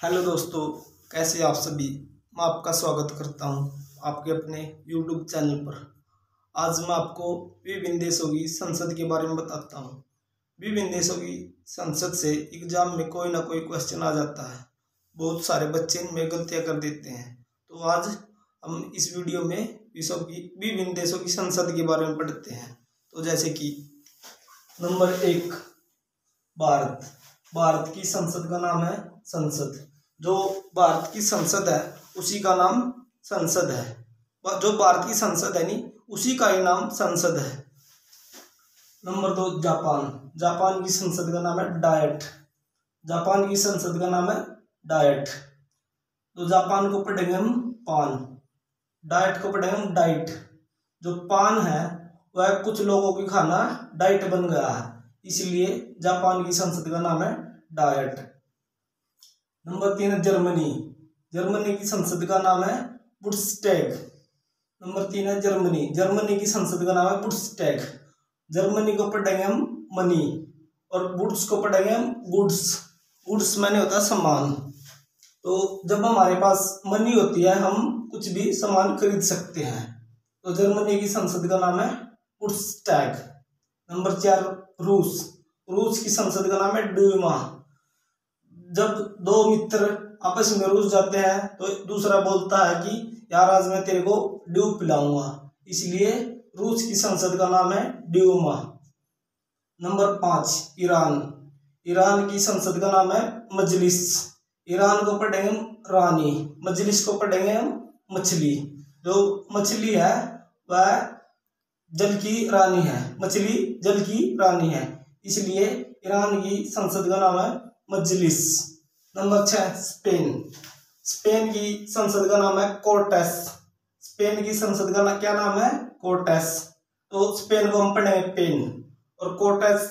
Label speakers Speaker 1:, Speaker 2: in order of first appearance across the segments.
Speaker 1: Hello दोस्तों, कैसे आप सभी। मैं आपका स्वागत करता हूं आपके अपने यूट्यूब चैनल पर। आज मैं आपको विभिन्न देशों की संसद के बारे में बताता हूं। विभिन्न देशों की संसद से एग्जाम में कोई ना कोई क्वेश्चन आ जाता है। बहुत सारे बच्चे इनमें गलतियां कर देते हैं। तो आज हम इस वीडियो में विभिन्न देशों की संसद के बारे में पढ़ते हैं। तो जैसे कि नंबर 1, भारत। भारत की संसद का नाम है संसद। जो भारत की संसद है उसी का नाम संसद है। जो भारत की संसद है नहीं, उसी का ही नाम संसद है। Number 2, Japan. जापान की संसद का नाम है डायट। जापान की संसद का नाम है डायट। तो जापान को पढ़ेंगे हम पान, डाइट को पढ़ेंगे हम डाइट। जो पान है वह कुछ लोगों की खाना डाइट बन गया है, इसलिए जापान की संसद का नाम है डाइट। Number 3, Germany. जर्मनी की संसद का नाम है बुंडस्टैग। नंबर 3 है जर्मनी। जर्मनी की संसद का नाम है बुंडस्टैग। जर्मनी को पढ़ेंगे हम मनी और बुड्स को पढ़ेंगे हम गुड्स। गुड्स माने होता है सामान। तो जब हमारे पास मनी होती है हम कुछ भी सामान खरीद सकते हैं। तो जर्मनी की संसद का नाम है बुंडस्टैग। नंबर 4, रूस। रूस की संसद का नाम है डूमा। जब दो मित्र आपस में रूस जाते हैं तो दूसरा बोलता है कि यार आज मैं तेरे को ड्यू पिलाऊंगा, इसलिए रूस की संसद का नाम है ड्यूमा। Number 5, Iran. ईरान की संसद का नाम है मजलिस। ईरान को पढ़ेंगे हम रानी, मजलिस को पढ़ेंगे हम मछली। जो मछली है वह जल की रानी है, मछली जल की रानी है, इसलिए ईरान की संसद का नाम है मजलिस। Number 6, Spain. स्पेन की संसद का नाम है कोर्टेस। स्पेन की संसद का क्या नाम है? कोर्टेस। तो स्पेन को हम पढ़ेंगे पेन और कोर्टेस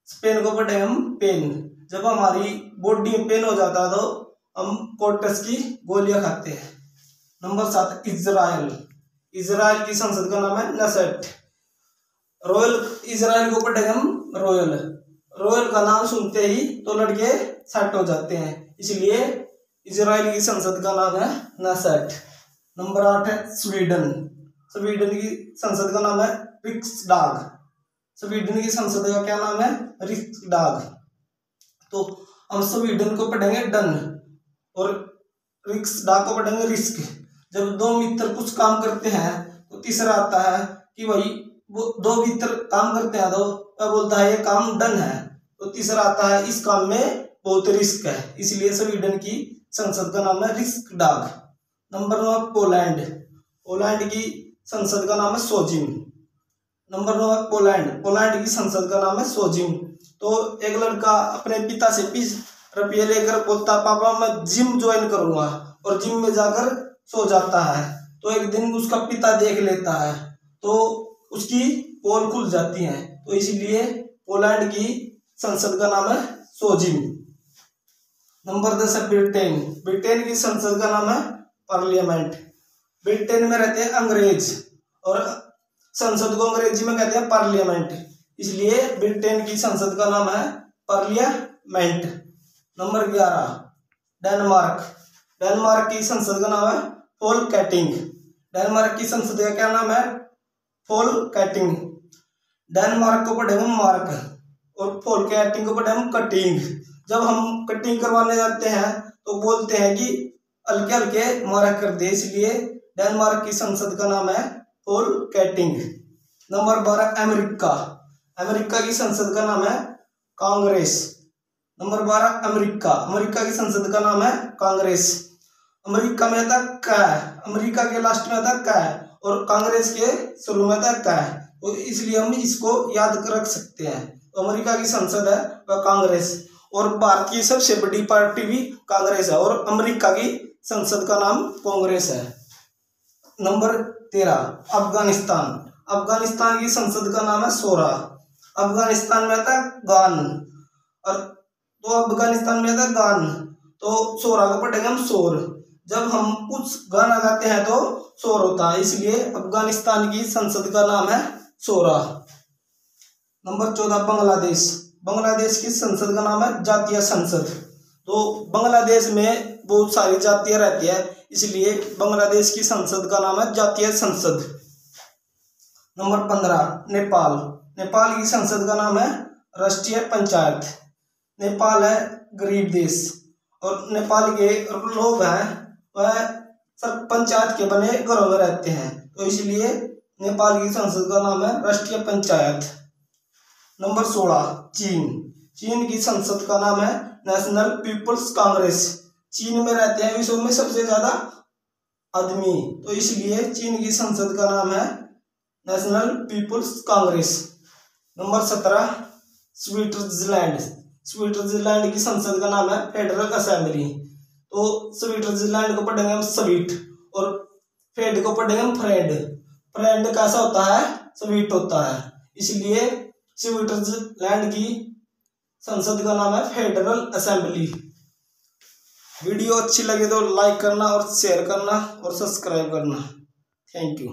Speaker 1: स्पेन को पढ़ेंगे हम पेन। जब हमारी बॉडी में पेन हो जाता है तो हम कोर्टेस की गोलियां खाते हैं। Number 7, Israel. इजराइल की संसद का नाम है नेसेट। रॉयल इजराइल को पढ़ेंगे हम रॉयल। रॉयल का नाम सुनते ही तो लड़के सेट हो जाते हैं, इसलिए इजराइल की संसद का नाम है नेसेट। नंबर 8 है स्वीडन। स्वीडन की संसद का नाम है रिक्सडाग। स्वीडन की संसद का क्या नाम है? रिक्सडाग। तो हम स्वीडन को पढ़ेंगे डन और रिक्सडाग को पढ़ेंगे रिस्क। जब दो मित्र कुछ काम करते हैं तो तीसरा आता है कि भाई वो दो मित्र काम करते हैं तो वह बोलता है ये काम डन है, तो तीसरा आता है इस काम में बहुत रिस्क है, इसलिए स्वीडन की संसद का नाम है रिक्सडाग। Number 9, Poland. पोलैंड की संसद का नाम है सोजिम। नंबर 9 है पोलैंड। पोलैंड की संसद का नाम है सोजिम। तो एक लड़का अपने पिता से 20 रुपये लेकर बोलता पापा मैं जिम ज्वाइन करूंगा, और जिम में जाकर सो जाता है। तो एक दिन उसका पिता देख लेता है तो उसकी पोल खुल जाती है, तो इसीलिए पोलैंड की संसद का नाम है सोजिम। नंबर 10 है ब्रिटेन। ब्रिटेन की संसद का नाम है पार्लियामेंट। ब्रिटेन में रहते हैं अंग्रेज और संसद को अंग्रेजी में कहते हैं पार्लियामेंट, इसलिए ब्रिटेन की संसद का नाम है पार्लियामेंट। Number 11, Denmark. डेनमार्क की संसद का नाम है फोलकैटिंग। डेनमार्क की संसद का क्या नाम है? फोलकैटिंग। डेनमार्क को पढ़ेंगे मार्क और फोलकैटिंग को पढ़ेंगे कटिंग। जब हम कटिंग करवाने जाते हैं तो बोलते हैं कि हल्के हल्के मार्क कर दे, इसलिए डेनमार्क की संसद का नाम है फोलकैटिंग। Number 12, America. अमेरिका की संसद का नाम है कांग्रेस। Number 12, America. अमेरिका की संसद का नाम है कांग्रेस। अमेरिका में आता कै, अमेरिका के लास्ट में आता कै और कांग्रेस के शुरू में आता कै, तो इसलिए हम इसको याद रख सकते हैं। तो अमेरिका की संसद है वह कांग्रेस, और भारत की सबसे बड़ी पार्टी भी कांग्रेस है, और अमेरिका की संसद का नाम कांग्रेस है। नंबर 13, अफगानिस्तान। अफगानिस्तान की संसद का नाम है सोरा। अफगानिस्तान में आता है गान, और तो अफगानिस्तान में आता है गान, तो सोरा को पढ़ेंगे हम शोर। जब हम कुछ गाना गाते हैं तो शोर होता है, इसलिए अफगानिस्तान की संसद का नाम है सोरा। नंबर 14, बांग्लादेश। बांग्लादेश की संसद का नाम है जातीय संसद। तो बांग्लादेश में बहुत सारी जातियां रहती है, इसलिए बांग्लादेश की संसद का नाम है जातीय संसद। नंबर 15 नेपाल। नेपाल की संसद का नाम है राष्ट्रीय पंचायत। नेपाल है गरीब देश और नेपाल के लोग हैं वह सब पंचायत के बने घरों में रहते हैं, तो इसलिए नेपाल की संसद का नाम है राष्ट्रीय पंचायत। नंबर 16 चीन। चीन की संसद का नाम है नेशनल पीपल्स कांग्रेस। चीन में रहते हैं विश्व में सबसे ज्यादा आदमी, तो इसलिए चीन की संसद का नाम है National People's Congress. Number 17 Switzerland. Switzerland की संसद का नाम है फेडरल असेंबली। तो स्विट्जरलैंड को पढ़ेंगे हम स्वीट और फेड को पढ़ेंगे हम फ्रेंड। फ्रेंड कैसा होता है? स्वीट होता है, इसलिए स्विट्जरलैंड की संसद का नाम है फेडरल असेंबली। वीडियो अच्छी लगे तो लाइक करना और शेयर करना और सब्सक्राइब करना। Thank you.